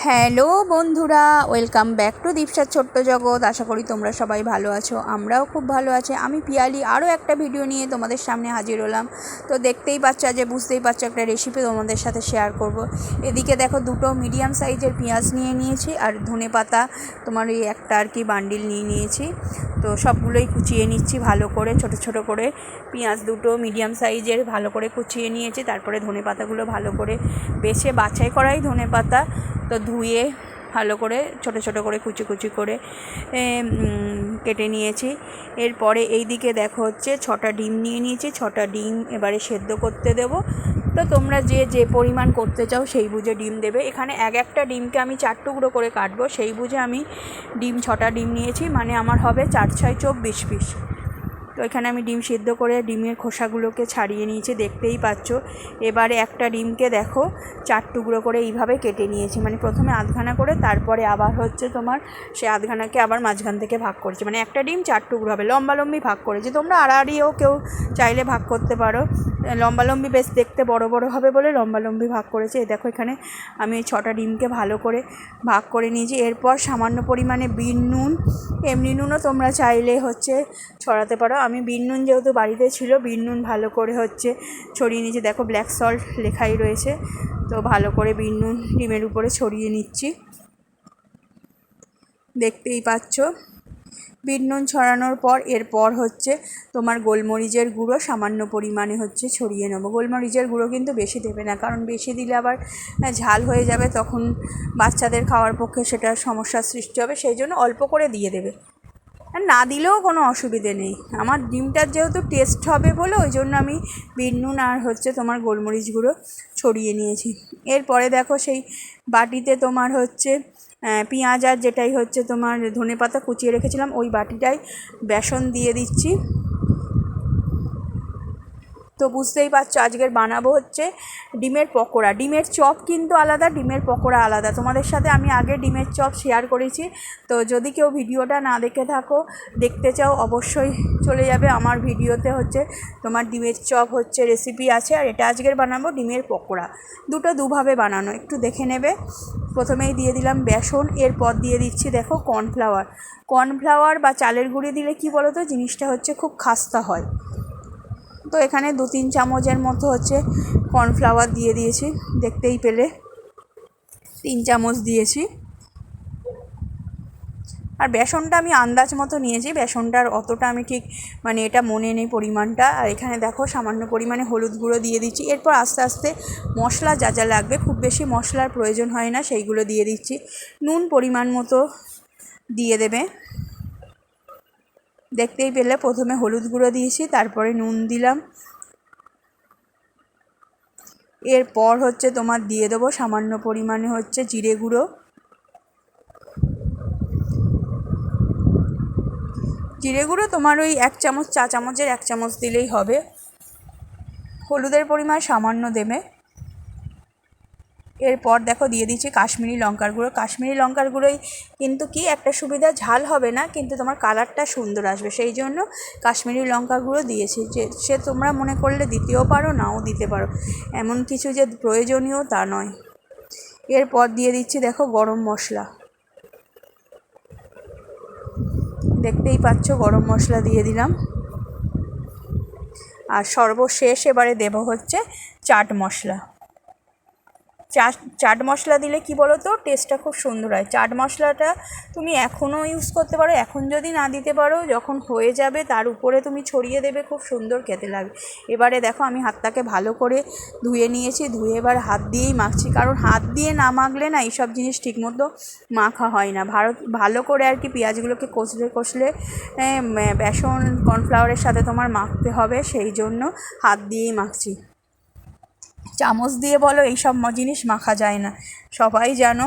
Hello বন্ধুরা, welcome back to দীপসার ছোট্ট জগৎ। আশা করি তোমরা সবাই ভালো আছো, আমরাও খুব ভালো আছি। আমি পিয়ালি আরও একটা ভিডিও নিয়ে তোমাদের সামনে হাজির হলাম। তো দেখতেই পাচ্ছ, যে বুঝতেই পারছো, একটা রেসিপি তোমাদের সাথে শেয়ার করব। এদিকে দেখো, দুটো মিডিয়াম সাইজের পেঁয়াজ নিয়ে নিয়েছি, আর ধনেপাতা তোমার এই একটা আর কি বান্ডিল নিয়ে নিয়েছি। তো সবগুলোই কুচিয়ে নিচ্ছি ভালো করে, ছোট ছোট করে। পেঁয়াজ দুটো মিডিয়াম সাইজের ভালো করে কুচিয়ে নিয়েছি। তারপরে ধনেপাতাগুলো ভালো করে বেছে বাছাই করাই ধনেপাতা, তো ধুয়ে ভালো করে ছোট ছোট করে কুচি কুচি করে কেটে নিয়েছি। এরপরে এই দিকে দেখো হচ্ছে 6টা ডিম নিয়ে নিয়েছি। 6টা ডিম এবারে সেদ্ধ করতে দেবো। তো তোমরা যে পরিমাণ করতে চাও সেই বুঝে ডিম দেবে। এখানে একটা ডিমকে আমি 4 টুকরো করে কাটবো, সেই বুঝে আমি 6টা ডিম নিয়েছি, মানে আমার হবে 4 6 24 পিস। তো এখানে আমি ডিম সিদ্ধ করে ডিমের খোসাগুলোকে ছাড়িয়ে নিয়েছি, দেখতেই পাচ্ছ। এবারে একটা ডিমকে দেখো 4 টুকরো করে এইভাবে কেটে নিয়েছি, মানে প্রথমে আধখানা করে, তারপরে আবার হচ্ছে তোমার সে আধখানাকে আবার মাঝখান থেকে ভাগ করেছি, মানে একটা ডিম 4 টুকরো হবে। লম্বালম্বি ভাগ করেছি, তোমরা আড়াআড়িও কেউ চাইলে ভাগ করতে পারো। লম্বালম্বি বেশ দেখতে বড় বড় হবে বলে লম্বালম্বি ভাগ করেছি। এই দেখো, এখানে আমি 6টা ডিমকে ভালো করে ভাগ করে নিয়েছি। এরপর সামান্য পরিমাণে বিন নুন, এমনি নুনও তোমরা চাইলে হচ্ছে ছড়াতে পারো। আমি বিন নুন যেহেতু বাড়িতে ছিল, বিন নুন ভালো করে হচ্ছে ছড়িয়ে নিয়েছি। দেখো, ব্ল্যাক সল্ট লেখাই রয়েছে, তো ভালো করে বিন নুন ডিমের উপরে ছড়িয়ে নিচ্ছি, দেখতেই পাচ্ছ। বিন নুন ছড়ানোর পর এরপর হচ্ছে তোমার গোলমরিচের গুঁড়ো সামান্য পরিমাণে হচ্ছে ছড়িয়ে নেবো। গোলমরিচের গুঁড়ো কিন্তু বেশি দেবে না, কারণ বেশি দিলে আবার ঝাল হয়ে যাবে, তখন বাচ্চাদের খাওয়ার পক্ষে সেটা সমস্যার সৃষ্টি হবে, সেই জন্য অল্প করে দিয়ে দেবে। না দিলেও কোনো অসুবিধে নেই, আমার ডিমটার যেহেতু টেস্ট হবে বলে ওই জন্য আমি বিন নুন আর হচ্ছে তোমার গোলমরিচ গুঁড়ো ছড়িয়ে নিয়েছি। এরপরে দেখো, সেই বাটিতে তোমার হচ্ছে পেঁয়াজ আর যেটাই হচ্ছে তোমার ধনেপাতা কুচিয়ে রেখেছিলাম, ওই বাটিটায় বেসন দিয়ে দিচ্ছি। তো বুঝতেই পারছো, আজকের বানাবো হচ্ছে ডিমের পকোড়া। ডিমের চপ কিন্তু আলাদা, ডিমের পকোড়া আলাদা। তোমাদের সাথে আমি আগে ডিমের চপ শেয়ার করেছি, তো যদি কেউ ভিডিওটা না দেখে থাকো, দেখতে চাও, অবশ্যই চলে যাবে আমার ভিডিওতে, হচ্ছে তোমার ডিমের চপ হচ্ছে রেসিপি আছে। আর এটা আজকের বানাবো ডিমের পকোড়া, দুটো দুভাবে বানানো, একটু দেখে নেবে। প্রথমেই দিয়ে দিলাম বেসন, এরপর দিয়ে দিচ্ছি দেখো কর্নফ্লাওয়ার। কর্নফ্লাওয়ার বা চালের গুঁড়ি দিলে কি বলো তো, জিনিসটা হচ্ছে খুব খাস্তা হয়। তো এখানে 2-3 চামচের মতো হচ্ছে কর্নফ্লাওয়ার দিয়ে দিয়েছি, দেখতেই পেলে 3 চামচ দিয়েছি। আর বেসনটা আমি আন্দাজ মতো নিয়েছি, বেসনটার অতটা আমি ঠিক মানে এটা মনে নেই পরিমাণটা। আর এখানে দেখো সামান্য পরিমাণে হলুদ গুঁড়ো দিয়ে দিচ্ছি। এরপর আস্তে আস্তে মশলা যা যা লাগবে, খুব বেশি মশলার প্রয়োজন হয় না, সেইগুলো দিয়ে দিচ্ছি। নুন পরিমাণ মতো দিয়ে দেবে, দেখতেই পেলে প্রথমে হলুদ গুঁড়ো দিয়েছি, তারপরে নুন দিলাম। এরপর হচ্ছে তোমার দিয়ে দেবো সামান্য পরিমাণে হচ্ছে জিরে গুঁড়ো। জিরে গুঁড়ো তোমার ওই 1 চামচ, চা চামচের 1 চামচ দিলেই হবে। হলুদের পরিমাণ সামান্য দেবে। এরপর দেখো দিয়ে দিচ্ছি কাশ্মীরি লঙ্কার গুঁড়ো। কাশ্মীরি লঙ্কার গুঁড়োই কিন্তু কি একটা সুবিধা, ঝাল হবে না কিন্তু তোমার কালারটা সুন্দর আসবে, সেই জন্য কাশ্মীরি লঙ্কা গুঁড়ো দিয়েছি। যে সে তোমরা মনে করলে দিতেও পারো, নাও দিতে পারো, এমন কিছু যে প্রয়োজনীয় তা নয়। এরপর দিয়ে দিচ্ছি দেখো গরম মশলা, দেখতেই পাচ্ছ গরম মশলা দিয়ে দিলাম। আর সর্বশেষ এবারে দেব হচ্ছে চাট মশলা। চাট মশলা দিলে কি বলো তো, টেস্টটা খুব সুন্দর হয়। চাট মশলাটা তুমি এখনও ইউজ করতে পারো, এখন যদি না দিতে পারো, যখন হয়ে যাবে তার উপরে তুমি ছড়িয়ে দেবে, খুব সুন্দর খেতে লাগবে। এবারে দেখো আমি হাতটাকে ভালো করে ধুয়ে নিয়েছি, ধুয়ে এবার হাত দিয়েই মাখছি, কারণ হাত দিয়ে না মাখলে না এইসব জিনিস ঠিকমতো মাখা হয় না। ভালো করে আর কি পেঁয়াজগুলোকে কষলে কষলে বেসন কর্নফ্লাওয়ারের সাথে তোমার মাখতে হবে, সেই জন্য হাত দিয়েই মাখছি। চামচ দিয়ে বলো এইসব জিনিস মাখা যায় না, সবাই জানো।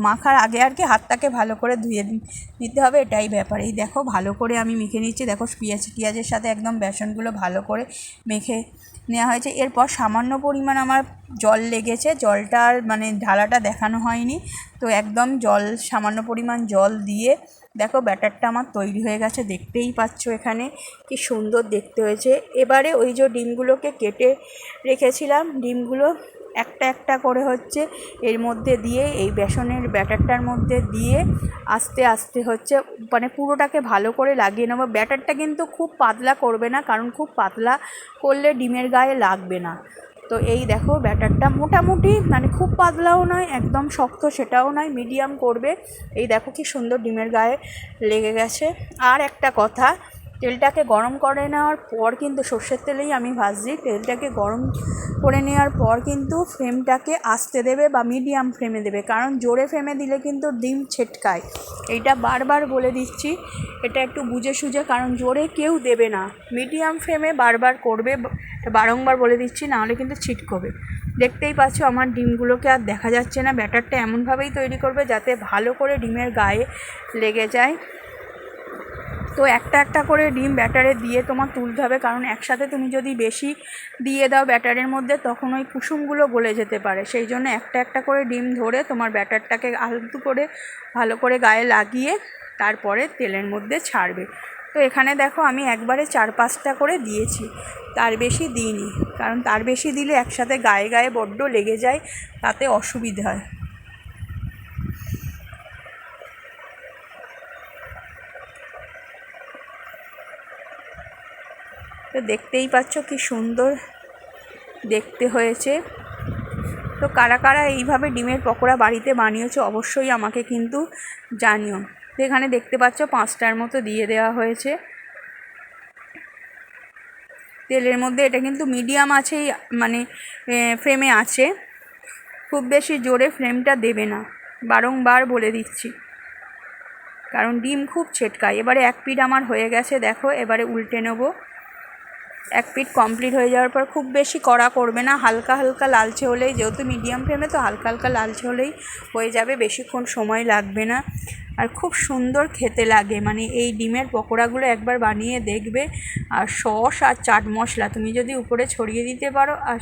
মাখার আগে আর কি হাতটাকে ভালো করে ধুয়ে নিতে হবে, এটাই ব্যাপার। এই দেখো ভালো করে আমি মেখে নিচ্ছি, দেখো পেঁয়াজের সাথে একদম বেসনগুলো ভালো করে মেখে নেওয়া হয়েছে। এরপর সামান্য পরিমাণ আমার জল লেগেছে, জলটার মানে ঢালাটা দেখানো হয়নি, তো একদম সামান্য পরিমাণ জল দিয়ে দেখো ব্যাটারটা আমার তৈরি হয়ে গেছে, দেখতেই পাচ্ছ এখানে কি সুন্দর দেখতে হয়েছে। এবারে ওই যে ডিমগুলোকে কেটে রেখেছিলাম, ডিমগুলো একটা একটা করে হচ্ছে এর মধ্যে দিয়ে, এই বেসনের ব্যাটারটার মধ্যে দিয়ে আস্তে আস্তে হচ্ছে মানে পুরোটাকে ভালো করে লাগিয়ে নেবো। ব্যাটারটা কিন্তু খুব পাতলা করবে না, কারণ খুব পাতলা করলে ডিমের গায়ে লাগবে না। তো এই দেখো ব্যাটারটা মোটামুটি মানে খুব পাতলাও নয় একদম শক্ত সেটাও নয়, মিডিয়াম করবে। এই দেখো কি সুন্দর ডিমের গায়ে লেগে গেছে। আর একটা কথা, তেলটাকে গরম করে নেওয়ার পর কিন্তু, সর্ষের তেলেই আমি ভাজছি, তেলটাকে গরম করে নেওয়ার পর কিন্তু ফ্লেমটাকে আস্তে দেবে বা মিডিয়াম ফ্লেমে দেবে, কারণ জোরে ফ্লেমে দিলে কিন্তু ডিম ছেটকায়। এইটা বারবার বলে দিচ্ছি, এটা একটু বুঝে সুঝে, কারণ জোরে কেউ দেবে না, মিডিয়াম ফ্লেমে বারবার করবে, বারংবার বলে দিচ্ছি, নাহলে কিন্তু ছিটকবে। দেখতেই পাচ্ছ আমার ডিমগুলোকে আর দেখা যাচ্ছে না। ব্যাটারটা এমনভাবেই তৈরি করবে যাতে ভালো করে ডিমের গায়ে লেগে যায়। তো একটা একটা করে ডিম ব্যাটারে দিয়ে তোমার তুলতে হবে, কারণ একসাথে তুমি যদি বেশি দিয়ে দাও ব্যাটারের মধ্যে তখন ওই কুসুমগুলো গলে যেতে পারে। সেই জন্য একটা একটা করে ডিম ধরে তোমার ব্যাটারটাকে আলতু করে ভালো করে গায়ে লাগিয়ে তারপরে তেলের মধ্যে ছাড়বে। তো এখানে দেখো আমি একবারে 4-5টা করে দিয়েছি, তার বেশি দিইনি, কারণ তার বেশি দিলে একসাথে গায়ে গায়ে বড্ড লেগে যায়, তাতে অসুবিধা হয়। তো দেখতেই পাচ্ছ কি সুন্দর দেখতে হয়েছে। তো কারা কারা এইভাবে ডিমের পকোড়া বাড়িতে বানিয়েছো অবশ্যই আমাকে কিন্তু জানিও। তো এখানে দেখতে পাচ্ছ 5টার মতো দিয়ে দেওয়া হয়েছে তেলের মধ্যে। এটা কিন্তু মিডিয়াম আছেই মানে ফ্লেমে আছে, খুব বেশি জোরে ফ্লেমটা দেবে না, বারংবার বলে দিচ্ছি, কারণ ডিম খুব ছেটকায়। এবারে এক পিঠ আমার হয়ে গেছে দেখো, এবারে উল্টে নেবো। এক পিঠ কমপ্লিট হয়ে যাওয়ার পর খুব বেশি কড়া করবে না, হালকা হালকা লালচে হলেই, যেহেতু মিডিয়াম ফ্লেমে তো হালকা হালকা লালচে হলেই হয়ে যাবে, বেশিক্ষণ সময় লাগবে না। আর খুব সুন্দর খেতে লাগে, মানে এই ডিমের পকোড়াগুলো একবার বানিয়ে দেখবে। আর সস আর চাট মশলা তুমি যদি উপরে ছড়িয়ে দিতে পারো, আর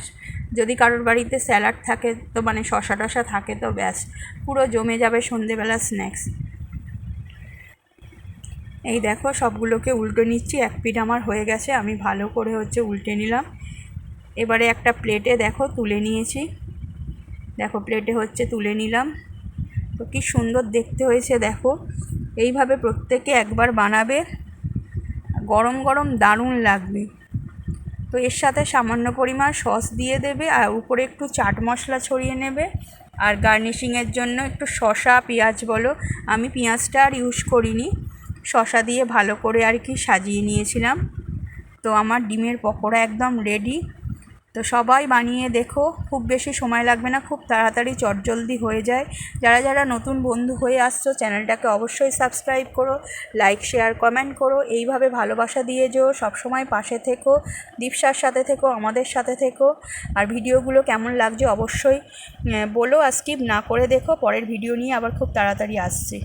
যদি কারোর বাড়িতে স্যালাড থাকে তো মানে শসা টসা থাকে তো ব্যাস, পুরো জমে যাবে সন্ধেবেলা স্ন্যাক্স। এই দেখো সবগুলোকে উল্টে নিচ্ছি, এক পিঠ আমার হয়ে গেছে, আমি ভালো করে হচ্ছে উল্টে নিলাম। এবারে একটা প্লেটে দেখো তুলে নিয়েছি, দেখো প্লেটে হচ্ছে তুলে নিলাম। তো কি সুন্দর দেখতে হয়েছে দেখো। এইভাবে প্রত্যেকে একবার বানাবে, গরম গরম দারুণ লাগবে। তো এর সাথে সামান্য পরিমাণ সস দিয়ে দেবে, আর উপরে একটু চাট মশলা ছড়িয়ে নেবে, আর গার্নিশিংয়ের জন্য একটু শসা পেঁয়াজ বলো, আমি পেঁয়াজটা আর ইউজ করিনি, শসা দিয়ে ভালো করে আর কি সাজিয়ে নিয়েছিলাম। তো আমার ডিমের পকোড়া একদম রেডি। তো সবাই বানিয়ে দেখো, খুব বেশি সময় লাগবে না, খুব তাড়াতাড়ি চটজলদি হয়ে যায়। যারা যারা নতুন বন্ধু হয়ে আসছো চ্যানেলটাকে অবশ্যই সাবস্ক্রাইব করো, লাইক শেয়ার কমেন্ট করো, এইভাবে ভালোবাসা দিয়ে যেও, সবসময় পাশে থেকো, দীপসার সাথে থেকো, আমাদের সাথে থেকো। আর ভিডিওগুলো কেমন লাগছে অবশ্যই বলো, আর স্কিপ না করে দেখো, পরের ভিডিও নিয়ে আবার খুব তাড়াতাড়ি আসছি।